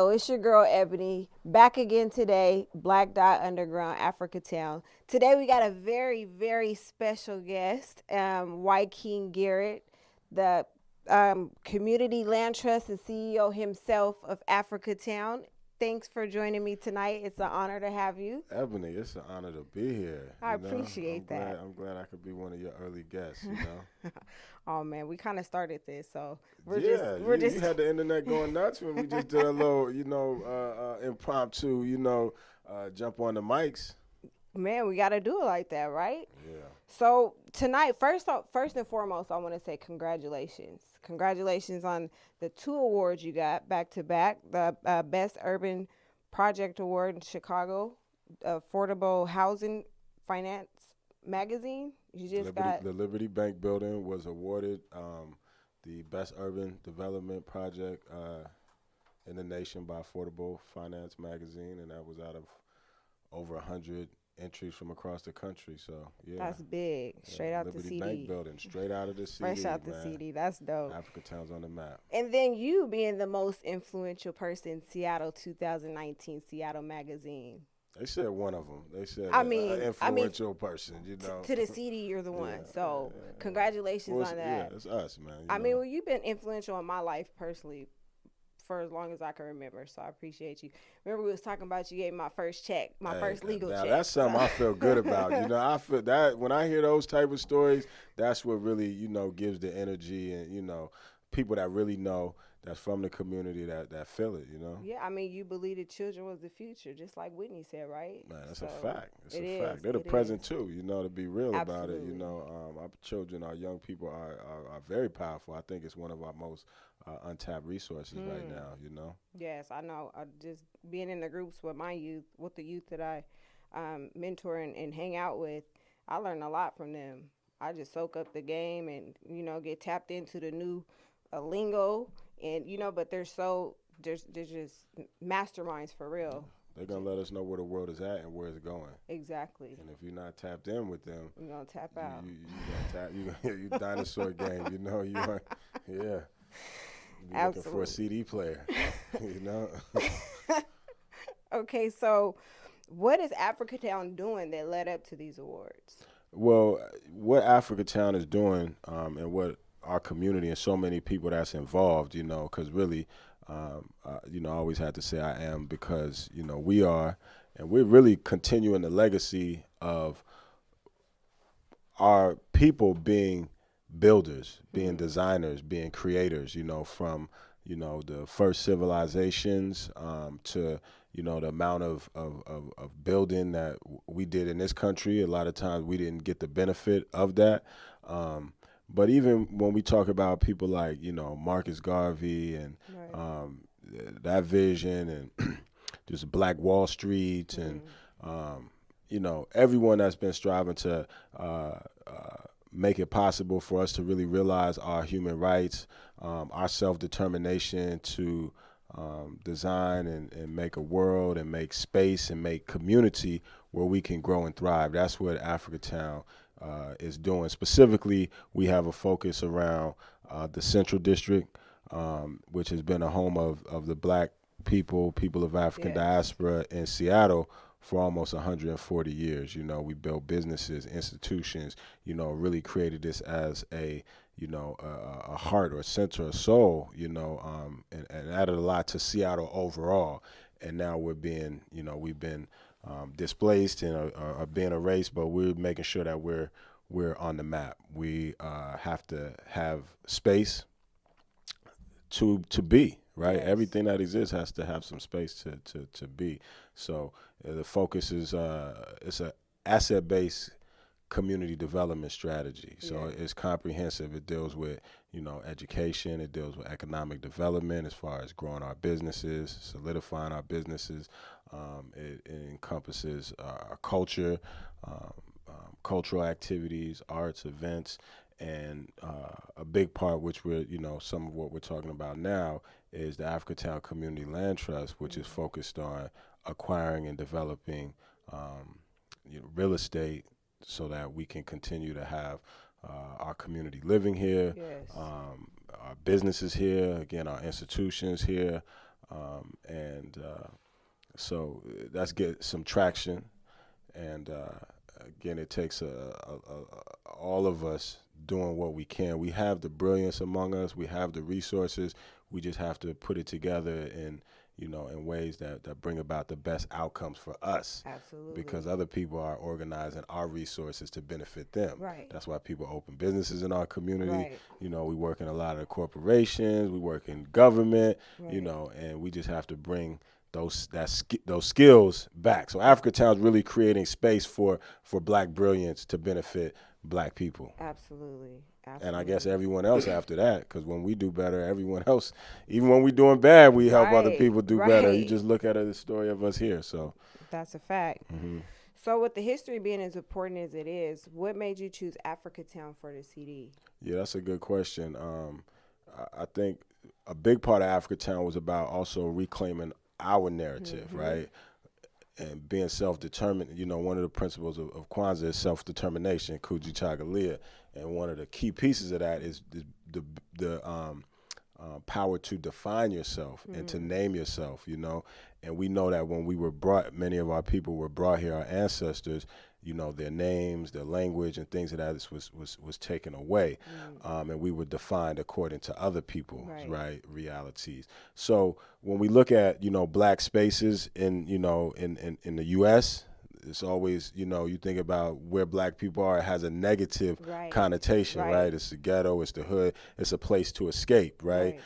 So it's your girl Ebony back again today, Black Dot Underground, Africatown. Today we got a very, very special guest, Wyking Garrett, the Community Land Trust and CEO himself of Africatown. Thanks for joining me tonight. It's an honor to have you. Ebony, it's an honor to be here. I appreciate that. I'm glad I could be one of your early guests. You know. Oh man, we kind of started this, so you had the internet going nuts when we just did a little, impromptu, jump on the mics. Man, we got to do it like that, right? Yeah. So tonight, first and foremost, I want to say congratulations. Congratulations on the 2 awards you got back to back. The Best Urban Project Award in Chicago, Affordable Housing Finance Magazine. You just got the Liberty Bank building was awarded the Best Urban Development Project in the nation by Affordable Finance Magazine, and that was out of over 100 entries from across the country. So yeah, that's big. Straight out Liberty the CD. Bank building, straight out of the CD. Fresh out the CD. That's dope. Africatown's on the map. And then you being the most influential person in Seattle 2019 Seattle Magazine. They said one of them. They said influential person, To the CD, you're the one. So congratulations on that. Yeah, it's us, man. I mean, well, you've been influential in my life personally for as long as I can remember. So I appreciate you. Remember we was talking about you gave me my first check, my first legal check. That's something I feel good about. I feel that when I hear those type of stories, that's what really, gives the energy and, people that really know that's from the community that feel it, Yeah, I mean, you believe the children was the future, just like Whitney said, right? Man, that's a fact. It's a fact. They're the present too, to be real about it. Our children, our young people are very powerful. I think it's one of our most untapped resources right now, Yes, I know. Just being in the groups with my youth, with the youth that I mentor and hang out with, I learn a lot from them. I just soak up the game and, get tapped into the new lingo. And, but they're just masterminds for real. They're going to let us know where the world is at and where it's going. Exactly. And if you're not tapped in with them, you're going to tap out. You dinosaur game, you are, yeah. You're looking for a CD player, Okay, so what is Africatown doing that led up to these awards? Well, what Africatown is doing and what our community and so many people that's involved, because really, I always had to say I am because, we are, and we're really continuing the legacy of our people being builders, being designers, being creators, from, the first civilizations to, the amount of building that we did in this country. A lot of times we didn't get the benefit of that. But even when we talk about people like, Marcus Garvey and that vision and just Black Wall Street and, everyone that's been striving to make it possible for us to really realize our human rights, our self-determination to design and make a world and make space and make community where we can grow and thrive. That's what Africatown is doing. Specifically, we have a focus around the Central District, which has been a home of the Black people of African diaspora in Seattle for almost 140 years. We built businesses, institutions, really created this as a heart or center or soul, and added a lot to Seattle overall. And now we've been displaced and are being erased, but we're making sure that we're on the map. We have to have space to be, right? Yes. Everything that exists has to have some space to be. So the focus is it's an asset-based community development strategy. So it's comprehensive. It deals with, education. It deals with economic development as far as growing our businesses, solidifying our businesses. It encompasses our culture, cultural activities, arts, events, and a big part, which we're, some of what we're talking about now, is the Africatown Community Land Trust, which is focused on acquiring and developing real estate so that we can continue to have our community living here, our businesses here, again, our institutions here, And so that's get some traction. And again, it takes all of us doing what we can. We have the brilliance among us. We have the resources. We just have to put it together in ways that bring about the best outcomes for us. Absolutely. Because other people are organizing our resources to benefit them. Right. That's why people open businesses in our community. Right. We work in a lot of corporations. We work in government. Right. And we just have to bring those skills back. So Africatown is really creating space for Black brilliance to benefit Black people. Absolutely. And I guess everyone else after that, because when we do better, everyone else, even when we're doing bad, we help other people do better. You just look at the story of us here. So that's a fact. Mm-hmm. So with the history being as important as it is, what made you choose Africatown for the CD? Yeah, that's a good question. I think a big part of Africatown was about also reclaiming our narrative, mm-hmm. right? And being self-determined. One of the principles of Kwanzaa is self-determination, Kujichagulia. And one of the key pieces of that is the power to define yourself and to name yourself, And we know that when we were brought, many of our people were brought here, our ancestors, their names, their language, and things of that was taken away. And we were defined according to other people's right realities. So when we look at, Black spaces in the U.S., it's always, you think about where Black people are, it has a negative connotation, right? It's the ghetto, it's the hood, it's a place to escape, right?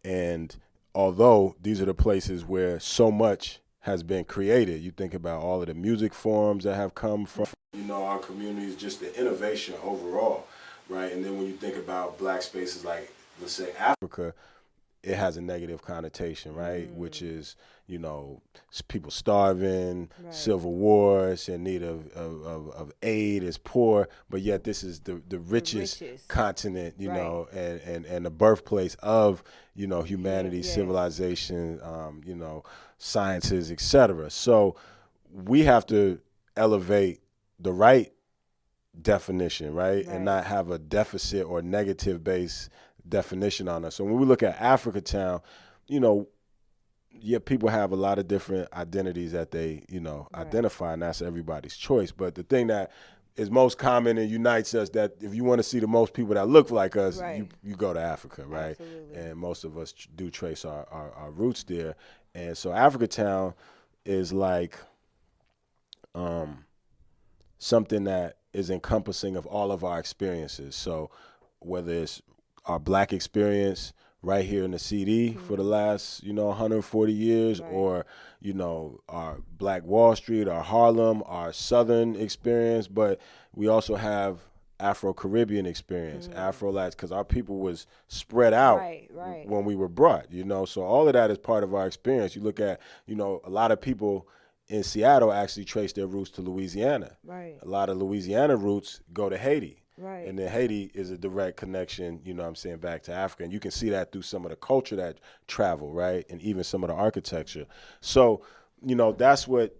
And although these are the places where so much has been created, you think about all of the music forms that have come from, our communities, just the innovation overall, right? And then when you think about Black spaces like, let's say, Africa, it has a negative connotation, right? Which is, people starving, civil wars, in need of aid, is poor, but yet this is the richest continent, and the birthplace of, humanity, civilization, sciences, etc. So we have to elevate the right definition, right? And not have a deficit or negative based definition on us. So when we look at Africatown, people have a lot of different identities that they, identify, and that's everybody's choice. But the thing that is most common and unites us, that if you want to see the most people that look like us, you go to Africa, right? Absolutely. And most of us do trace our roots there. And so Africatown is like something that is encompassing of all of our experiences. So whether it's our Black experience right here in the CD for the last, 140 years, or, our Black Wall Street, our Harlem, our Southern experience, but we also have Afro-Caribbean experience, Afro-Lats, because our people was spread out when we were brought, so all of that is part of our experience. You look at, a lot of people in Seattle actually trace their roots to Louisiana. A lot of Louisiana roots go to Haiti. And then Haiti is a direct connection, back to Africa. And you can see that through some of the culture that travel, right? And even some of the architecture. So, that's what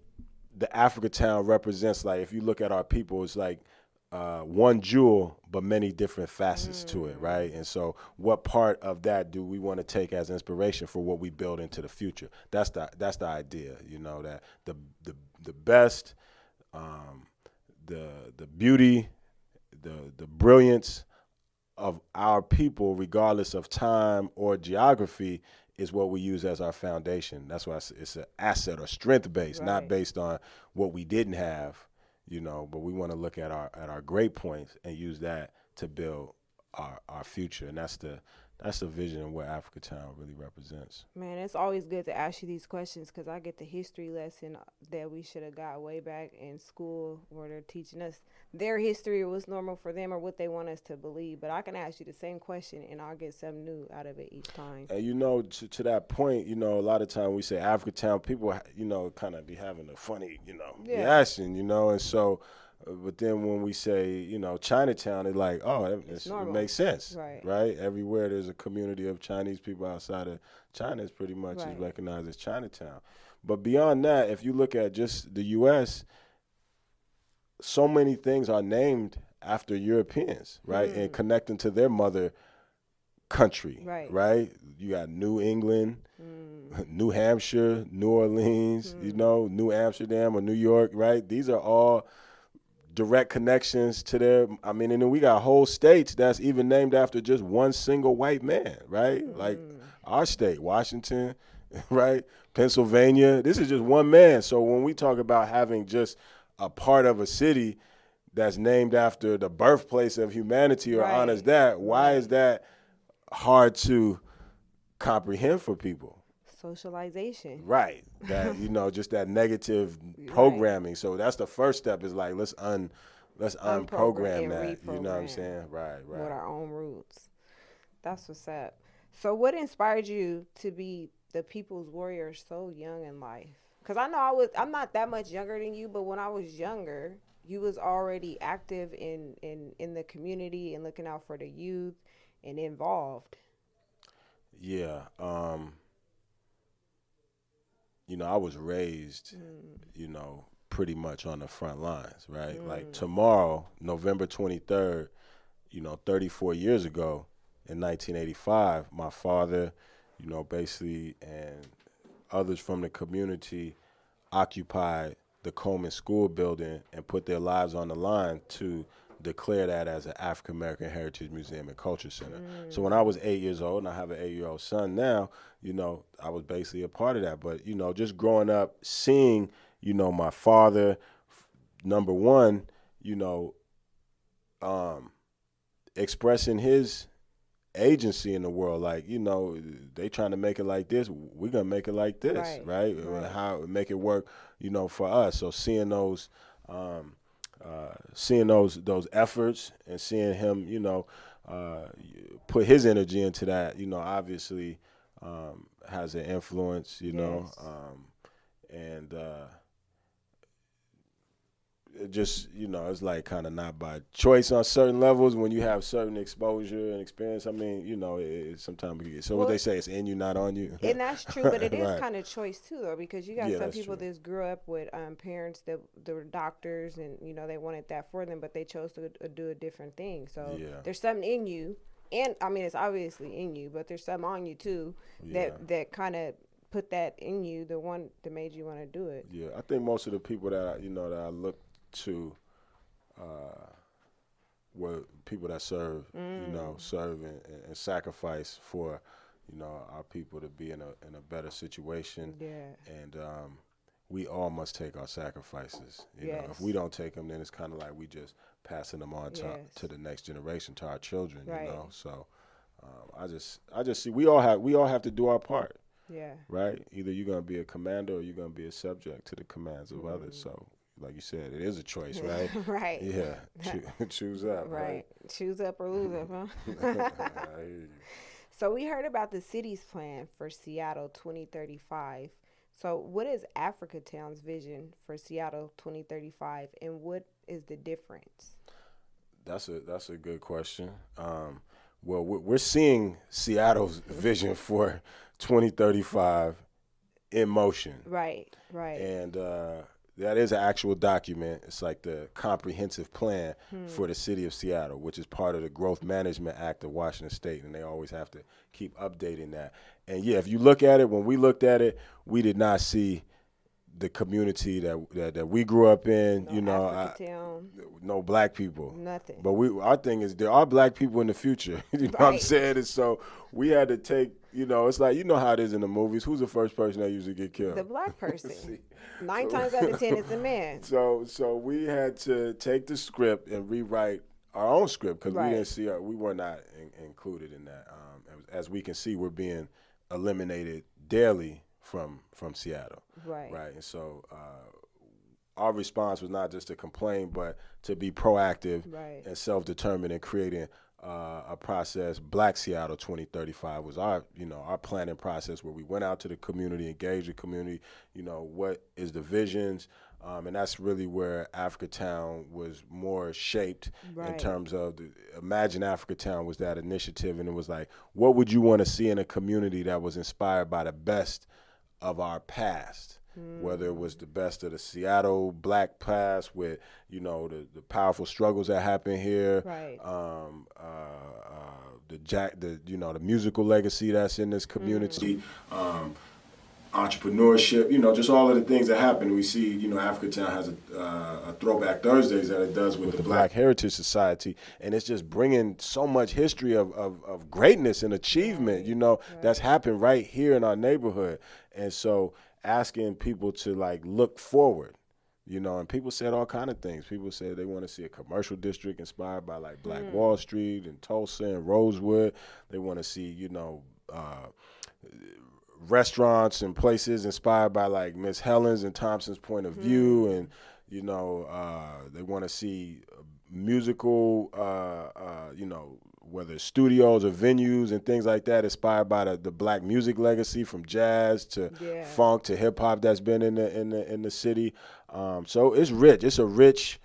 the Africatown represents. Like, if you look at our people, it's like one jewel, but many different facets to it, right? And so what part of that do we want to take as inspiration for what we build into the future? That's the idea, that the best, the beauty, the brilliance of our people, regardless of time or geography, is what we use as our foundation. That's why it's an asset or strength based, not based on what we didn't have, but we want to look at our great points and use that to build our future. And that's the vision of what Africatown really represents. Man, it's always good to ask you these questions, because I get the history lesson that we should have got way back in school, where they're teaching us their history or what's normal for them or what they want us to believe. But I can ask you the same question and I'll get something new out of it each time. And to that point, a lot of time we say Africatown, people, kind of be having a funny, reaction, and so. But then when we say, Chinatown, it's like, oh, it makes sense, right? Everywhere there's a community of Chinese people outside of China, is pretty much is recognized as Chinatown. But beyond that, if you look at just the U.S., so many things are named after Europeans, right? And connecting to their mother country, Right. right? You got New England, New Hampshire, New Orleans, you know, New Amsterdam or New York, right? These are all direct connections to their, I mean, and then we got whole states that's even named after just one single white man, right? Like our state, Washington, right? Pennsylvania, this is just one man. So when we talk about having just a part of a city that's named after the birthplace of humanity or honors that, why is that hard to comprehend for people? Socialization. Right. That, you know, just that negative programming. So that's the first step is like, let's unprogram that. You know what I'm saying? Right. With our own roots. That's what's up. So what inspired you to be the people's warrior so young in life? Because I know I'm not that much younger than you, but when I was younger, you was already active in the community and looking out for the youth and involved. Yeah. You know, I was raised, you know, pretty much on the front lines, right? Like tomorrow, November 23rd, you know, 34 years ago in 1985, my father, you know, basically, and others from the community occupied the Coleman School building and put their lives on the line to declare that as an African American Heritage Museum and Culture Center. So when I was 8 years old, and I have an 8-year-old son now, you know, I was basically a part of that. But, you know, just growing up, seeing, you know, my father, number one, you know, expressing his agency in the world, like, you know, they trying to make it like this, we're gonna make it like this, right? How make it work, you know, for us. So seeing those efforts and seeing him, you know, put his energy into that, you know, obviously has an influence, you know, and it just, you know, it's like kind of not by choice on certain levels when you have certain exposure and experience. I mean, you know, sometimes what they say, it's in you, not on you. And that's true, but it is kind of choice too, though, because you got some people that grew up with parents that were doctors, and you know they wanted that for them, but they chose to do a different thing. So there's something in you, and I mean it's obviously in you, but there's something on you too that kind of put that in you, the one that made you want to do it. Yeah, I think most of the people that I look to were people that serve, you know, serve and sacrifice for, you know, our people to be in a better situation. And we all must take our sacrifices. You know, if we don't take them, then it's kind of like we just passing them on to the next generation, to our children. You know, so I just see we all have to do our part. Right. Either you're gonna be a commander or you're gonna be a subject to the commands of others. So, like you said, it is a choice, right? Right. Yeah. Choose up. Right. Choose up or lose up, huh? I hear you. So we heard about the city's plan for Seattle 2035. So what is Africatown's vision for Seattle 2035, and what is the difference? That's a good question. Well, we're seeing Seattle's vision for 2035 in motion. Right. And that is an actual document. It's like the comprehensive plan for the city of Seattle, which is part of the Growth Management Act of Washington State, and they always have to keep updating that. And yeah, if you look at it, when we looked at it, we did not see the community that we grew up in, no, you know, no black people, nothing. But our thing is there are black people in the future. You know what I'm saying? And so we had to take, you know, it's like, you know how it is in the movies. Who's the first person that usually get killed? The black person. 9 times out of 10, it's a man. So we had to take the script and rewrite our own script because we didn't see we were not included in that. As we can see, we're being eliminated daily from Seattle. Right. And so our response was not just to complain, but to be proactive and self-determined in creating a process. Black Seattle 2035 was our planning process where we went out to the community, engaged the community, you know, what is the visions, and that's really where Africatown was more shaped in terms of Imagine Africatown was that initiative, and it was like, what would you want to see in a community that was inspired by the best of our past? whether it was the best of the Seattle Black past with, the powerful struggles that happen here, Right. the musical legacy that's in this community, entrepreneurship, just all of the things that happen. We see, Africatown has a Throwback Thursdays that it does with the Black Heritage Society, and it's just bringing so much history of greatness and achievement, that's happened right here in our neighborhood. And so asking people to look forward, and people said all kind of things. People said they want to see a commercial district inspired by Black Wall Street and Tulsa and Rosewood. They want to see, restaurants and places inspired by Miss Helen's and Thompson's point of view, and they want to see musical, whether it's studios or venues and things like that, inspired by the Black music legacy from jazz to funk to hip hop that's been in the city. So it's rich. It's a rich,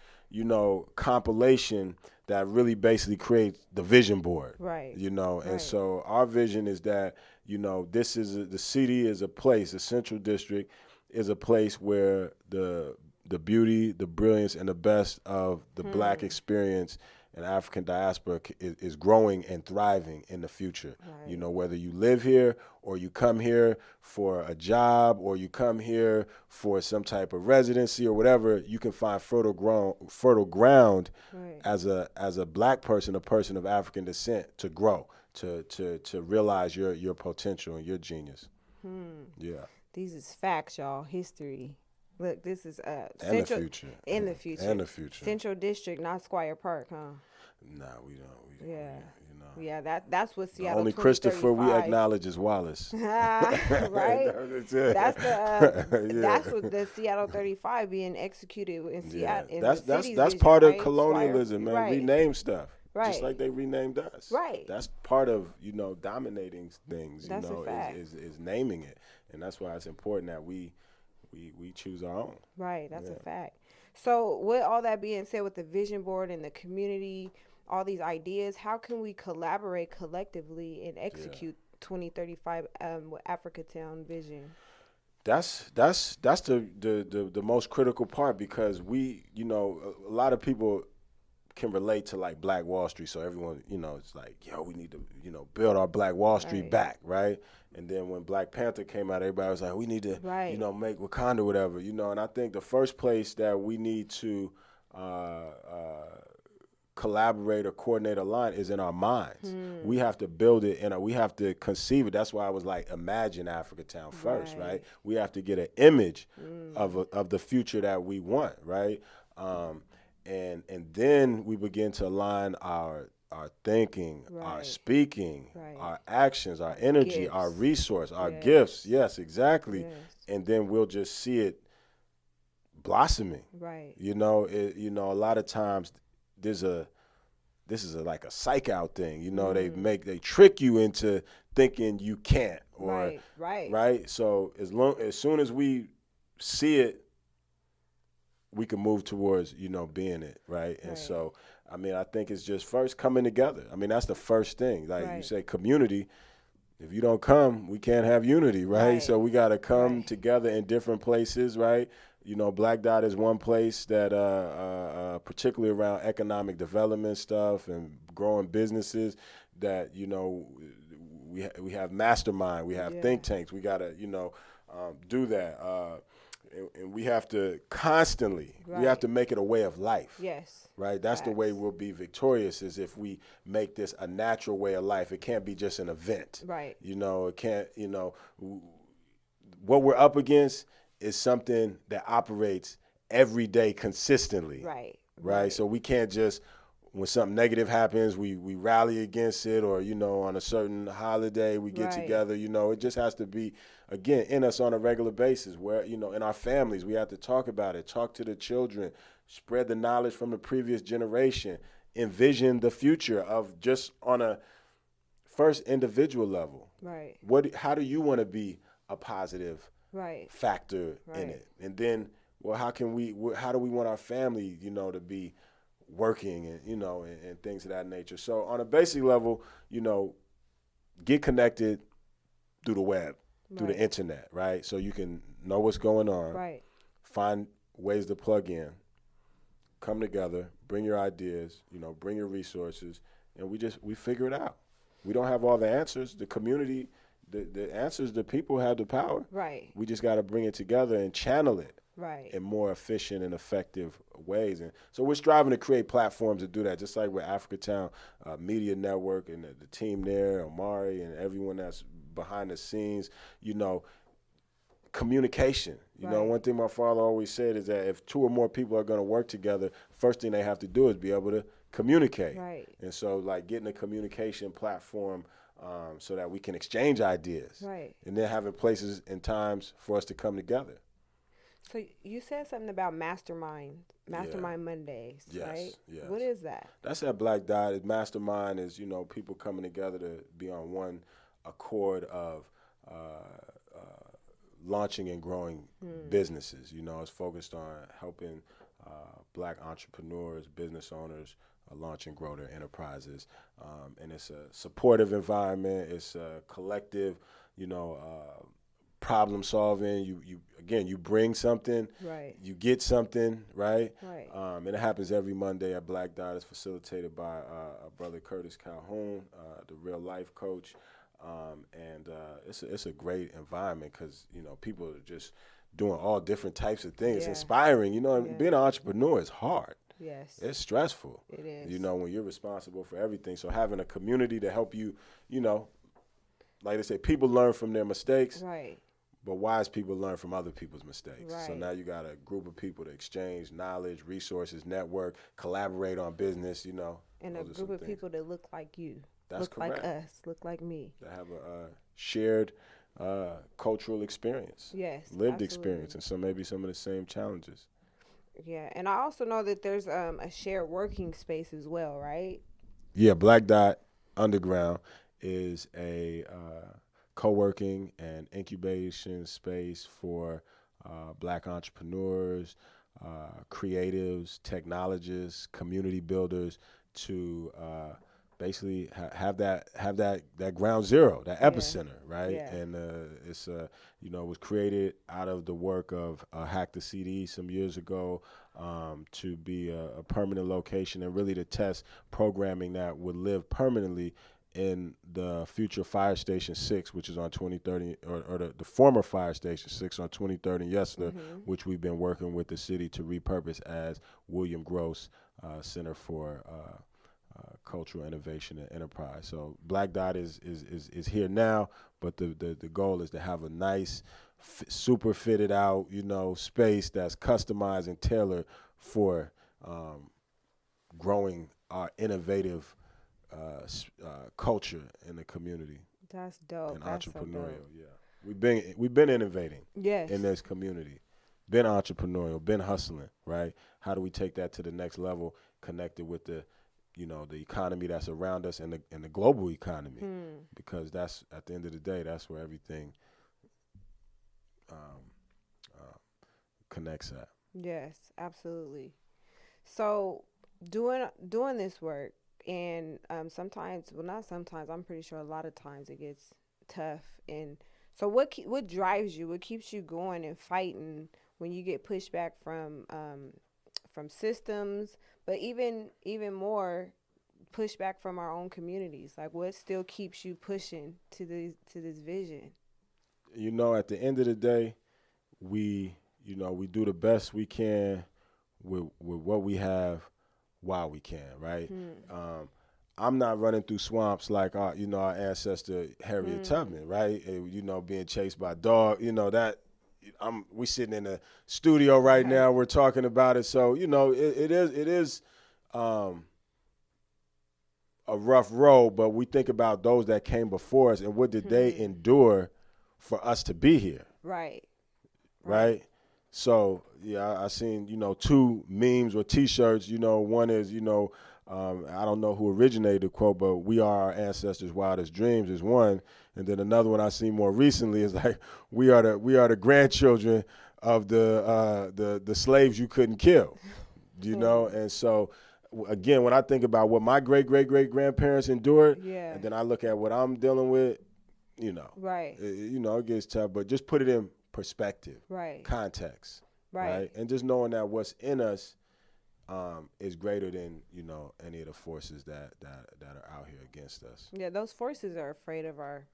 compilation that really basically creates the vision board, right? And so our vision is that, this is the city is a place, the Central District is a place where the beauty, the brilliance, and the best of the Black experience and African diaspora is growing and thriving in the future. Right. Whether you live here or you come here for a job or you come here for some type of residency or whatever, you can find fertile ground right. as a Black person, a person of African descent, to grow, to realize your potential and your genius. Yeah. These is facts, y'all. History. Look, this is and the future. In the future. And the future. Central District, not Squire Park, huh? Nah, we don't. Yeah, that's what Seattle. Only Christopher we acknowledge is Wallace. Right. That's what the Seattle 35 being executed in Seattle. That's part of colonialism, man. Right. Rename stuff. Right. Just like they renamed us. Right. That's part of, dominating things, that's a fact. Is naming it. And that's why it's important that we choose our own. Right, that's a fact. So with all that being said, with the vision board and the community, all these ideas, how can we collaborate collectively and execute 2035 with Africatown vision? That's the most critical part, because we, a lot of people can relate to Black Wall Street. So everyone, it's we need to, build our Black Wall Street back, right? And then when Black Panther came out, everybody was like, we need to, make Wakanda, whatever, and I think the first place that we need to collaborate or coordinate, align is in our minds. We have to build it we have to conceive it. That's why I was imagine Africatown first, right? We have to get an image of the future that we want, right? And then we begin to align our thinking, our speaking, our actions, our energy, gifts. Our resource, our gifts. Yes, exactly. Yes. And then we'll just see it blossoming. Right. A lot of times this is like a psych out thing. They trick you into thinking you can't, or right. So as soon as we see it, we can move towards, being it, right? And so, I think it's just first coming together. That's the first thing. You say community, if you don't come, we can't have unity, right? So we got to come together in different places, right? Black Dot is one place that, particularly around economic development stuff and growing businesses, that, we have Mastermind, we have think tanks, we got to, do that. And we have to constantly, we have to make it a way of life. Yes. Right? That's the way we'll be victorious, is if we make this a natural way of life. It can't be just an event. Right. It can't, what we're up against is something that operates every day consistently. Right. So we can't just, when something negative happens, we rally against it, or, on a certain holiday we get together, it just has to be, again, in us on a regular basis, where, in our families, we have to talk about it, talk to the children, spread the knowledge from the previous generation, envision the future of just on a first individual level. Right. How do you want to be a positive factor in it? And then, well, how do we want our family, to be working and, and things of that nature. So on a basic level, get connected through the web. through the internet, right? So you can know what's going on, Right. find ways to plug in, come together, bring your ideas, bring your resources, and we figure it out. We don't have all the answers. The community, the answers, the people have the power. Right. We just got to bring it together and channel it Right. in more efficient and effective ways. And so we're striving to create platforms to do that, just like with Africatown Media Network and the team there, Omari and everyone that's behind the scenes, communication. One thing my father always said is that if two or more people are going to work together, first thing they have to do is be able to communicate. Right. And so, like, getting a communication platform so that we can exchange ideas. Right. And then having places and times for us to come together. So you said something about Mastermind Mondays, Yes, right? yes. What is that? That's at Black Dot. Mastermind is, people coming together to be on one accord of launching and growing businesses. It's focused on helping Black entrepreneurs, business owners launch and grow their enterprises. And it's a supportive environment. It's a collective, problem solving. You bring something, Right. you get something, right? Right. And it happens every Monday at Black Dot. It's facilitated by our brother Curtis Calhoun, the real life coach. And it's a great environment because people are just doing all different types of things. It's inspiring. Being an entrepreneur is hard. Yes. It's stressful. It is. When you're responsible for everything. So having a community to help you, like I say, people learn from their mistakes. Right. But wise people learn from other people's mistakes. Right. So now you got a group of people to exchange knowledge, resources, network, collaborate on business, And a group of people that look like you. That's look correct. like us, look like me. To have a shared cultural experience. Yes. Lived absolutely. experience, and so maybe some of the same challenges. Yeah, and I also know that there's a shared working space as well, right? Yeah, Black Dot Underground is a co-working and incubation space for Black entrepreneurs, creatives, technologists, community builders to basically have that ground zero, that epicenter, right? Yeah. And it's it was created out of the work of Hack the CD some years ago to be a permanent location and really to test programming that would live permanently in the future Fire Station 6, which is on 2030, or the former Fire Station 6 on 23rd and Yesler, which we've been working with the city to repurpose as William Gross Center for Cultural Innovation and Enterprise. So Black Dot is here now, but the goal is to have a nice, super fitted out, space that's customized and tailored for growing our innovative culture in the community. That's dope. And That's entrepreneurial, so dope. yeah. We've been innovating Yes. in this community. Been entrepreneurial, been hustling, right? How do we take that to the next level, connected with the economy that's around us and the global economy? Because that's, at the end of the day, that's where everything connects at. Yes, absolutely. So doing this work, and sometimes, well, not sometimes, I'm pretty sure a lot of times it gets tough. And so what drives you? What keeps you going and fighting when you get pushback from systems, but even more pushback from our own communities? Like, what still keeps you pushing to this vision? At the end of the day, we do the best we can with what we have while we can, right? I'm not running through swamps like our ancestor Harriet Tubman, right? And, being chased by dog, we sitting in a studio right now, we're talking about it. So, it is a rough road, but we think about those that came before us and what did they endure for us to be here. Right? So, yeah, I seen, two memes or T-shirts. One is, I don't know who originated the quote, but "We are our ancestors' wildest dreams" is one. And then another one I seen more recently is like, we are the grandchildren of the slaves you couldn't kill, And so, again, when I think about what my great grandparents endured, and then I look at what I'm dealing with, Right. It gets tough, but just put it in perspective, Right. context, Right. And just knowing that what's in us is greater than any of the forces that are out here against us. Yeah, those forces are afraid of our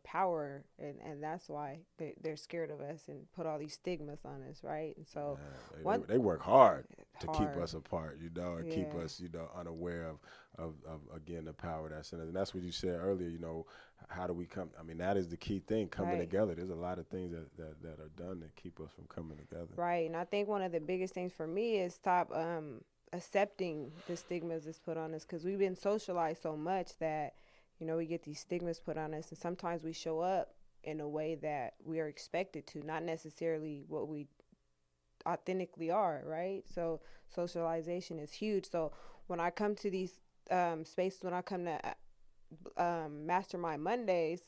power, and that's why they're scared of us and put all these stigmas on us, right? And so they work hard to keep us apart, and keep us unaware of again the power that's in us. And that's what you said earlier. How do we come? I mean, that is the key thing, coming together. There's a lot of things that are done to keep us from coming together. Right, and I think one of the biggest things for me is stop accepting the stigmas that's put on us, because we've been socialized so much that we get these stigmas put on us, and sometimes we show up in a way that we are expected to, not necessarily what we authentically are, right? So socialization is huge. So when I come to these spaces, when I come to Mastermind Mondays,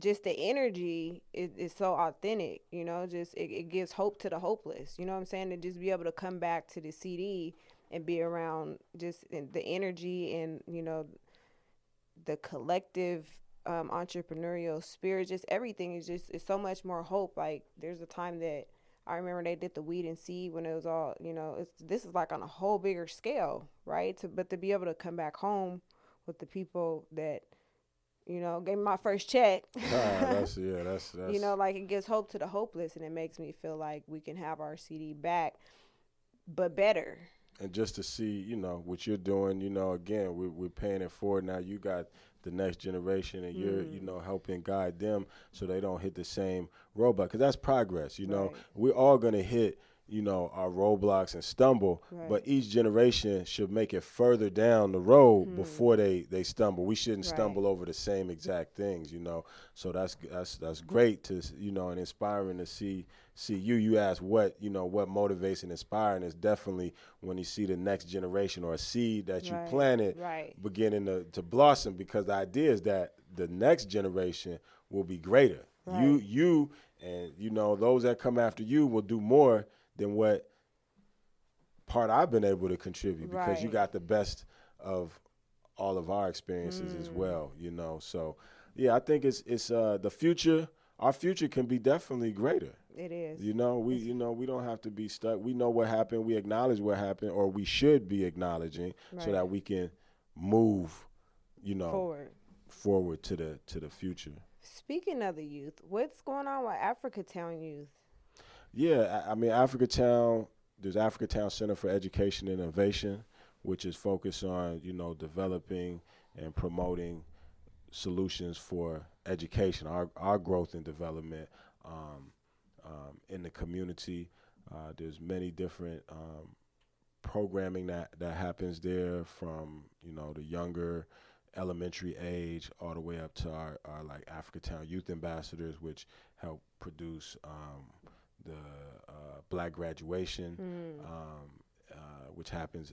just the energy is so authentic, just it gives hope to the hopeless, you know what I'm saying? To just be able to come back to the CD and be around just the energy and, the collective entrepreneurial spirit, just everything is it's so much more hope. Like, there's a time that I remember they did the weed and seed when it was all, this is like on a whole bigger scale, right? But to be able to come back home with the people that, gave me my first check. That's like, it gives hope to the hopeless, and it makes me feel like we can have our CD back, but better. And just to see, what you're doing, again, we're paying it forward. Now you got the next generation, and you're, helping guide them so they don't hit the same roadblock. Because that's progress, Right. We're all going to hit, our roadblocks and stumble. Right. But each generation should make it further down the road before they stumble. We shouldn't stumble over the same exact things, So that's great to, and inspiring to see you. You ask what motivates and inspiring is definitely when you see the next generation or a seed that you planted beginning to blossom, because the idea is that the next generation will be greater. Right. You and those that come after you will do more than what part I've been able to contribute, because you got the best of all of our experiences as well, So yeah, I think it's the future. Our future can be definitely greater. It is. We don't have to be stuck. We know what happened. We acknowledge what happened, or we should be acknowledging, so that we can move, forward to the future. Speaking of the youth, what's going on with Africatown youth? Yeah, I mean, Africatown, there's Africatown Center for Education and Innovation, which is focused on, developing and promoting solutions for education, our growth and development in the community. There's many different programming that happens there, from, the younger elementary age all the way up to our like Africatown Youth Ambassadors, which help produce the Black graduation, which happens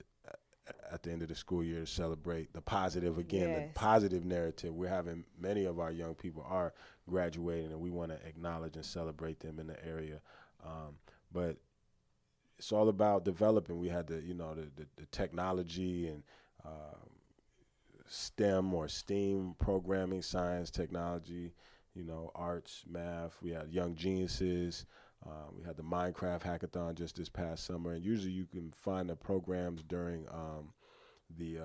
at the end of the school year to celebrate the positive, the positive narrative. We're having many of our young people are graduating, and we want to acknowledge and celebrate them in the area. But it's all about developing. We had the technology and STEM or STEAM programming, science, technology, arts, math. We had Young Geniuses. We had the Minecraft hackathon just this past summer, and usually you can find the programs during the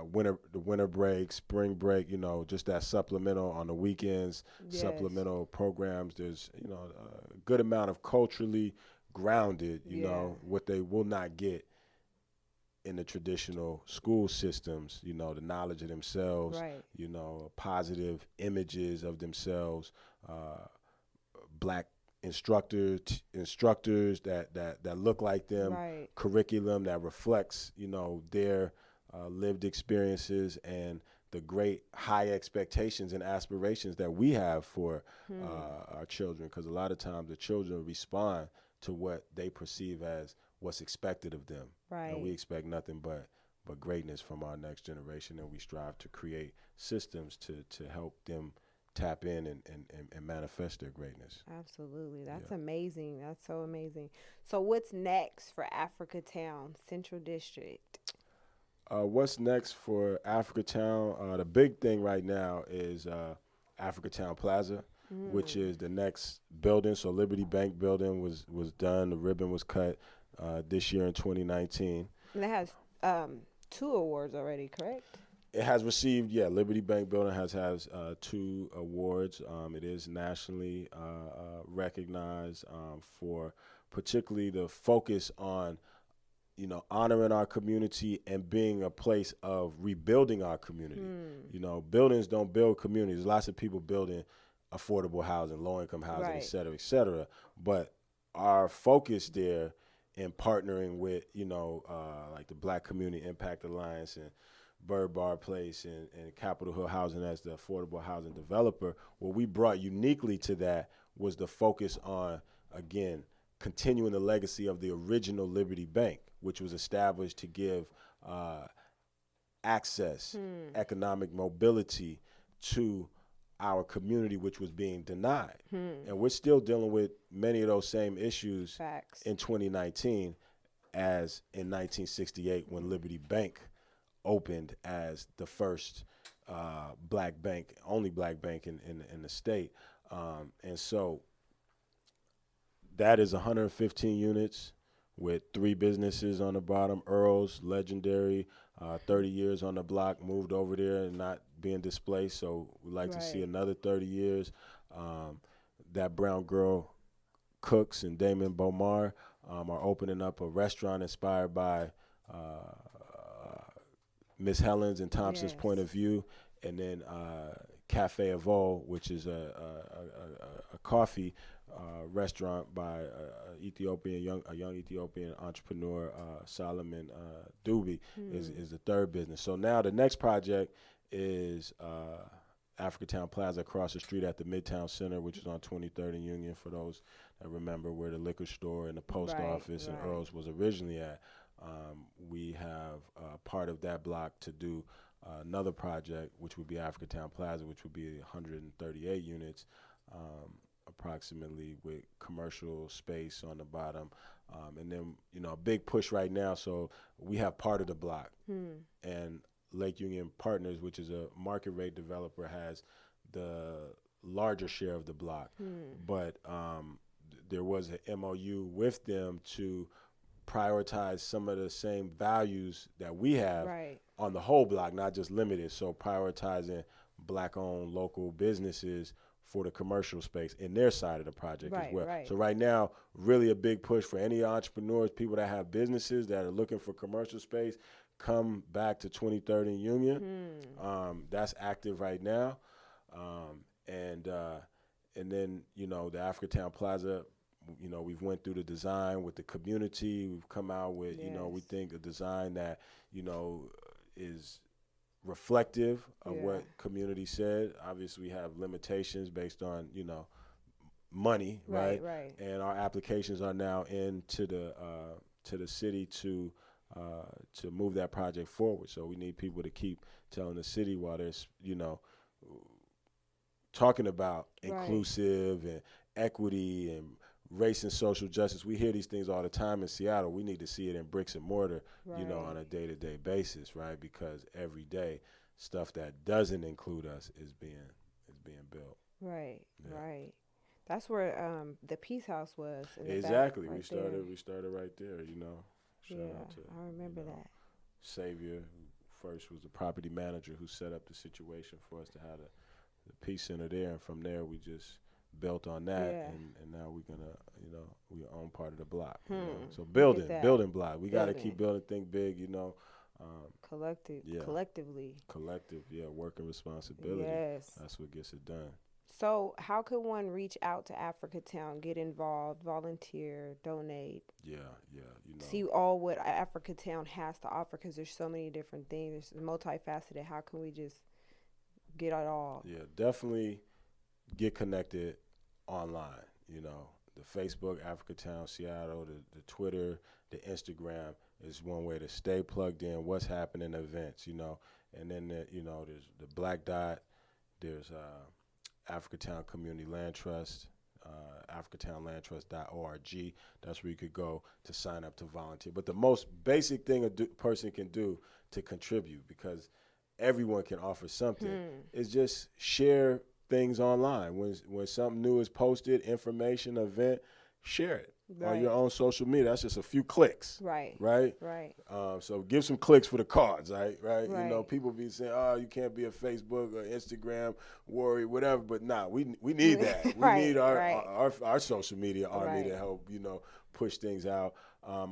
winter break, spring break. Just that supplemental on the weekends, supplemental programs. There's a good amount of culturally grounded, what they will not get in the traditional school systems, the knowledge of themselves, positive images of themselves, Black instructors that look like them, curriculum that reflects, their lived experiences, and the great high expectations and aspirations that we have for our children, because a lot of times the children respond to what they perceive as what's expected of them. And we expect nothing but greatness from our next generation, and we strive to create systems to help them tap in and manifest their greatness. Absolutely. That's amazing. That's so amazing. So what's next for Africatown Central District? What's next for Africatown? The big thing right now is Africatown Plaza, which is the next building. So Liberty Bank building was done. The ribbon was cut this year in 2019. And it has 2 awards already, correct? It has received, Liberty Bank building has 2 awards. It is nationally recognized for particularly the focus on, honoring our community and being a place of rebuilding our community. Buildings don't build communities. Lots of people building affordable housing, low-income housing, Right. et cetera, et cetera. But our focus there in partnering with, like the Black Community Impact Alliance and Bird Bar Place and Capitol Hill Housing as the affordable housing developer, what we brought uniquely to that was the focus on, again, continuing the legacy of the original Liberty Bank, which was established to give access, economic mobility to our community, which was being denied. And we're still dealing with many of those same issues Facts. in 2019 as in 1968 when Liberty Bank opened as the first black bank, only black bank in the state. And so that is 115 units with 3 businesses on the bottom. Earl's, legendary, 30 years on the block, moved over there and not being displaced. So we'd like to see another 30 years. That Brown Girl Cooks and Damon Bomar are opening up a restaurant inspired by Miss Helen's and Thompson's point of view. And then Cafe Evo, which is a coffee restaurant by a young Ethiopian entrepreneur, Solomon Duby, is the third business. So now the next project is Africatown Plaza across the street at the Midtown Center, which is on 23rd and Union, for those that remember where the liquor store and the post office and Earl's was originally at. We have part of that block to do another project, which would be Africatown Plaza, which would be 138 units, approximately, with commercial space on the bottom. And then, a big push right now. So we have part of the block. And Lake Union Partners, which is a market rate developer, has the larger share of the block. But there was an MOU with them to prioritize some of the same values that we have on the whole block, not just limited. So prioritizing Black-owned local businesses for the commercial space in their side of the project as well. So right now, really a big push for any entrepreneurs, people that have businesses that are looking for commercial space, come back to 23rd and Union. That's active right now. And then, the Africatown Plaza, we've went through the design with the community. We've come out with, we think a design that, is reflective of what community said. Obviously, we have limitations based on, money, right? And our applications are now into the city to move that project forward. So we need people to keep telling the city while there's, talking about inclusive and equity and race and social justice. We hear these things all the time in Seattle. We need to see it in bricks and mortar, on a day-to-day basis, right? Because every day, stuff that doesn't include us is being built. Right. That's where the Peace House was. Exactly. We started right there. Shout out to, I remember that. Savior, who first was the property manager who set up the situation for us to have the Peace Center there, and from there we just built on that, and now we're gonna, we own part of the block. So building block. We got to keep building, think big, collectively. Working responsibility. Yes. That's what gets it done. So how could one reach out to Africatown, get involved, volunteer, donate? See all what Africatown has to offer, because there's so many different things. It's multifaceted. How can we just get it all? Yeah, definitely get connected online. The Facebook, Africatown, Seattle, the Twitter, the Instagram is one way to stay plugged in what's happening in events, And then, there's the Black Dot, there's Africatown Community Land Trust, africatownlandtrust.org. That's where you could go to sign up to volunteer. But the most basic thing a person can do to contribute, because everyone can offer something, is just share things online. When something new is posted, information, event, share it on your own social media. That's just a few clicks. Right. Right. Right. So give some clicks for the cards, right? Right. You know, people be saying, "Oh, you can't be a Facebook or Instagram warrior, whatever." But we need that. We need our social media army to help, you know, push things out.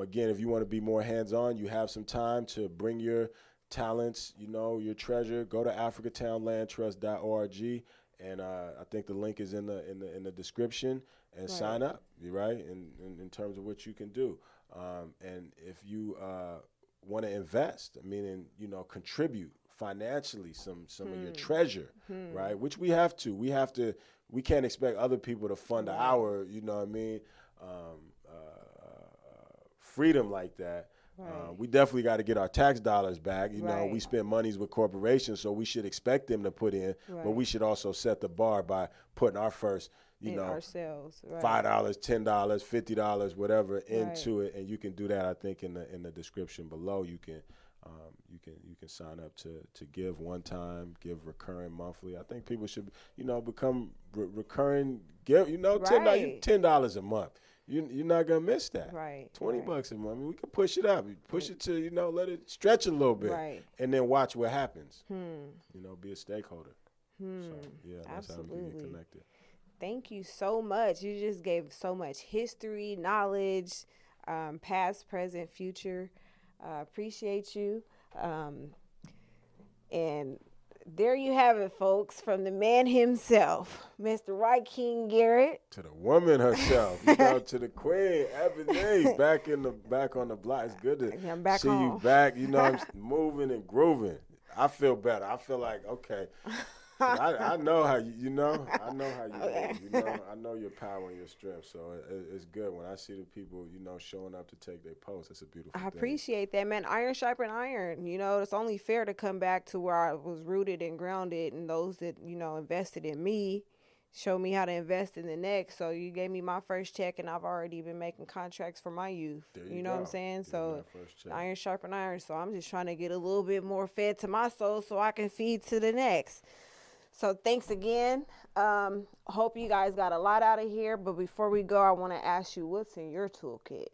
Again, if you want to be more hands-on, you have some time to bring your talents, you know, your treasure. Go to africatownlandtrust.org, and I think the link is in the description. And sign up, right? In terms of what you can do, and if you want to invest, meaning, you know, contribute financially some of your treasure, right? Which we have to. We can't expect other people to fund our, you know what I mean, freedom like that. Right. We definitely got to get our tax dollars back. You know, we spend monies with corporations, so we should expect them to put in, but we should also set the bar by putting our first, you know, ourselves, $5, $10, $50, whatever, into it, and you can do that. I think in the description below, you can sign up to give one time, give recurring monthly. I think people should, you know, become recurring. Give, you know, $10 a month. You're not gonna miss that. Right. $20 a month. I mean, we can push it up. Push it to, you know, let it stretch a little bit, and then watch what happens. You know, be a stakeholder. So yeah, that's how we get connected. Thank you so much. You just gave so much history, knowledge, past, present, future. Appreciate you. And there you have it, folks, from the man himself, Mr. Wyking Garrett. To the woman herself, you know, to the queen, Ebonee, back on the block. It's good to see you back. You know, I'm moving and grooving. I feel better. I feel like, okay. I know how you know. I know how you move. You know, I know your power and your strength. So it's good when I see the people, you know, showing up to take their post. It's a beautiful thing. I appreciate that, man. Iron sharpen iron. You know, it's only fair to come back to where I was rooted and grounded, and those that, you know, invested in me, show me how to invest in the next. So you gave me my first check, and I've already been making contracts for my youth. You know what I'm saying? So iron sharpen iron. So I'm just trying to get a little bit more fed to my soul so I can feed to the next. So thanks again. Hope you guys got a lot out of here. But before we go, I want to ask you, what's in your toolkit?